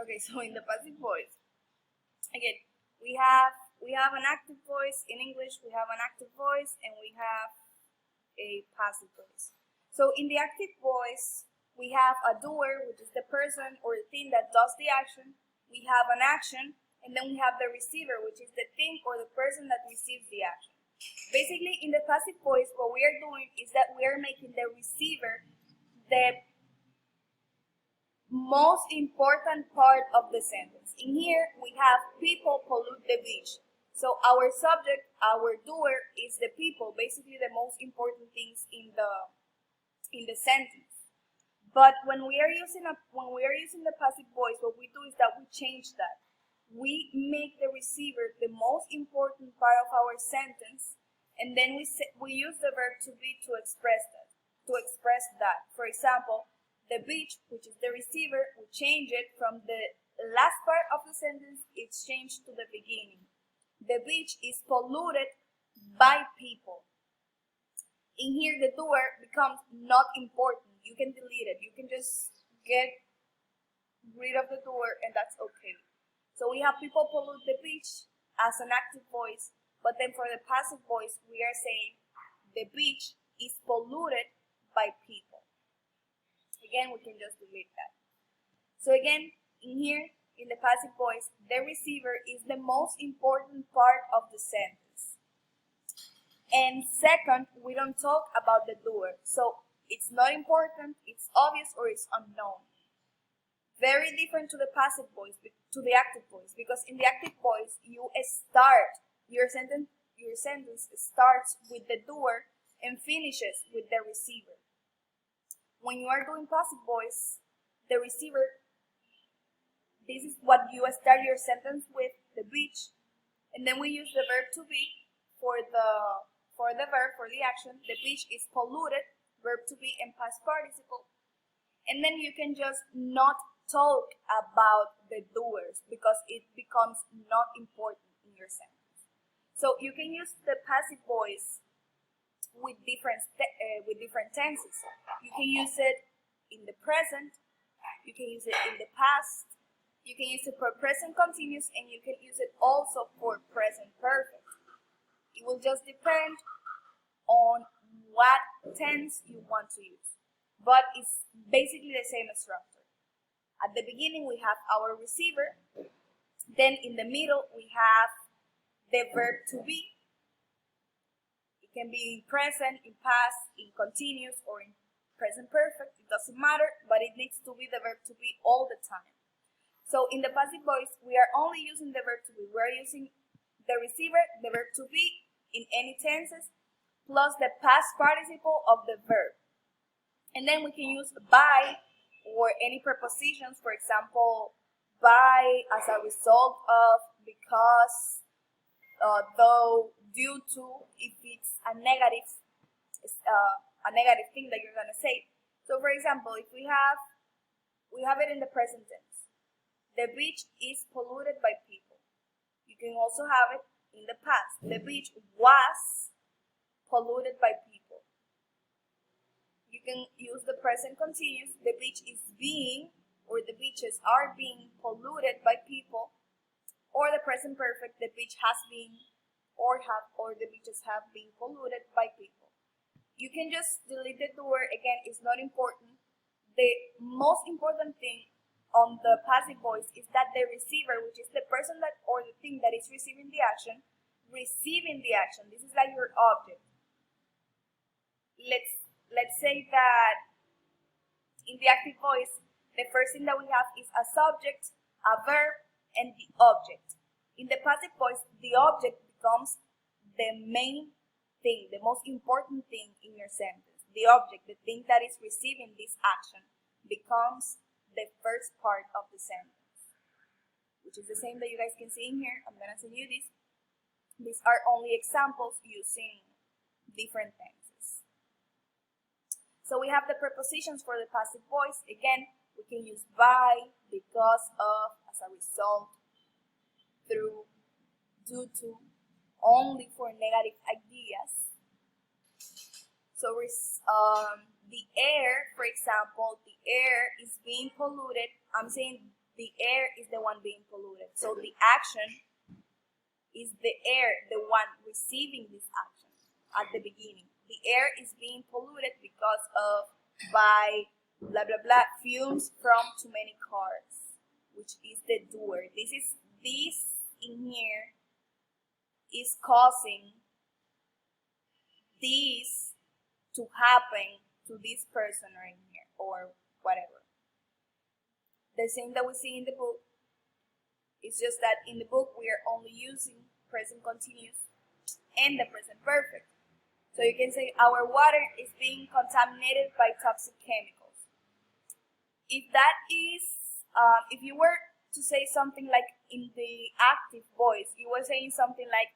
Okay, so in the passive voice, again, we have an active voice in English, we have an active voice, and we have a passive voice. So in the active voice, we have a doer, which is the person or the thing that does the action. We have an action, and then we have the receiver, which is the thing or the person that receives the action. Basically, in the passive voice, what we are doing is that we are making the receiver the most important part of the sentence. In here, we have people pollute the beach. So our subject, our doer, is the people, basically the most important things in the sentence. But when we are using the passive voice, what we do is that we change that. We make the receiver the most important part of our sentence, and then we use the verb to be to express that. For example, the beach, which is the receiver, we change it from the last part of the sentence, it's changed to the beginning. The beach is polluted by people. In here, the doer becomes not important. You can delete it. You can just get rid of the doer, and that's okay. So we have people pollute the beach as an active voice, but then for the passive voice, we are saying the beach is polluted by people. Again, we can just delete that. So again, in here, in the passive voice, the receiver is the most important part of the sentence. And second, we don't talk about the doer. So it's not important, it's obvious, or it's unknown. Very different to the passive voice, to the active voice, because in the active voice, you start your sentence starts with the doer and finishes with the receiver. When you are doing passive voice, the receiver, this is what you start your sentence with, the beach, and then we use the verb to be for the verb, for the action. The beach is polluted, verb to be and past participle. And then you can just not talk about the doers because it becomes not important in your sentence. So you can use the passive voice with different tenses. You can use it in the present, you can use it in the past, you can use it for present continuous, and you can use it also for present perfect. It will just depend on what tense you want to use, but it's basically the same structure. At the beginning, we have our receiver, then in the middle, we have the verb to be. It can be in present, in past, in continuous, or in present perfect. It doesn't matter, but it needs to be the verb to be all the time. So in the passive voice, we are only using the verb to be. We're using the receiver, the verb to be in any tenses, plus the past participle of the verb. And then we can use by or any prepositions, for example, by, as a result of, because, though, due to, if it's a negative thing that you're gonna say. So for example, if we have it in the present tense. The beach is polluted by people. You can also have it in the past. The beach was polluted by people. You can use the present continuous. The beach is being, or the beaches are being polluted by people. Or the present perfect, the beach has been, or the beaches have been polluted by people. You can just delete the doer. Again, it's not important. The most important thing on the passive voice is that the receiver, which is the person that or the thing that is receiving the action. This is like your object. Let's say that in the active voice, the first thing that we have is a subject, a verb, and the object. In the passive voice, the object becomes the main thing, the most important thing in your sentence. The object, the thing that is receiving this action, becomes the first part of the sentence, which is the same that you guys can see in here. I'm gonna send you this. These are only examples using different tenses. So we have the prepositions for the passive voice. Again, we can use by, because of, as a result, through, due to, only for negative ideas. So the air, for example, the air is being polluted. I'm saying the air is the one being polluted. So the action is the air, the one receiving this action at the beginning. The air is being polluted because of by blah blah blah fumes from too many cars, which is the doer. This in here is causing this to happen to this person right here or whatever. The same that we see in the book. It's just that in the book we are only using present continuous and the present perfect. So you can say our water is being contaminated by toxic chemicals. If that is, if you were to say something like in the active voice, you were saying something like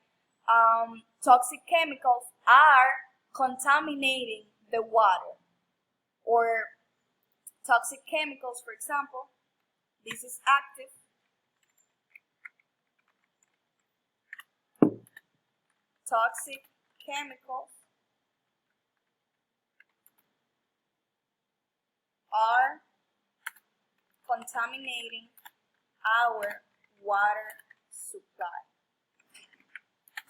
toxic chemicals are contaminating the water. Or toxic chemicals, for example, this is active. Toxic chemicals are contaminating our water supply.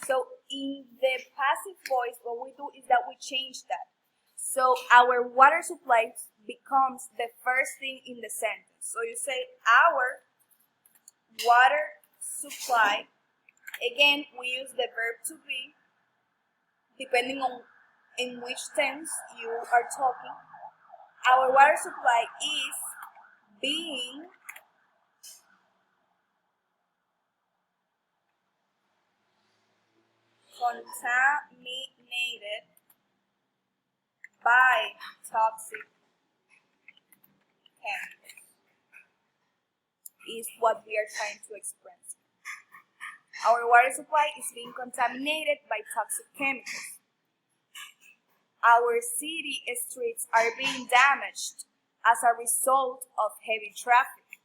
So in the passive voice, what we do is that we change that. So our water supply becomes the first thing in the sentence. So you say our water supply. Again, we use the verb to be, depending on in which tense you are talking. Our water supply is being contaminated by toxic chemicals, is what we are trying to express. Our water supply is being contaminated by toxic chemicals. Our city streets are being damaged as a result of heavy traffic.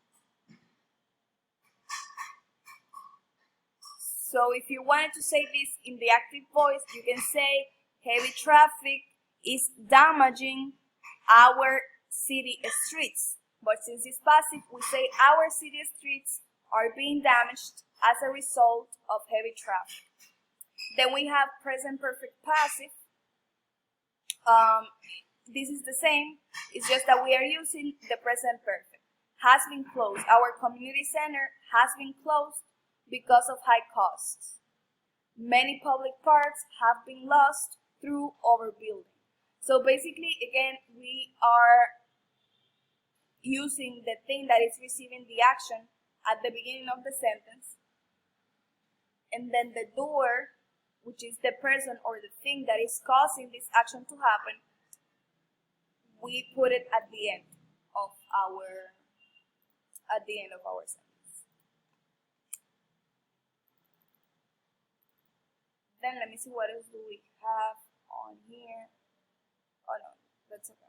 So if you wanted to say this in the active voice, you can say heavy traffic is damaging our city streets. But since it's passive, we say our city streets are being damaged as a result of heavy traffic. Then we have present perfect passive. This is the same, it's just that we are using the present perfect. Has been closed. Our community center has been closed because of high costs. Many public parks have been lost through overbuilding. So basically, again, we are using the thing that is receiving the action at the beginning of the sentence, and then the doer, which is the person or the thing that is causing this action to happen, we put it at the end of our sentence. Then let me see what else do we have on here. Oh no, that's okay.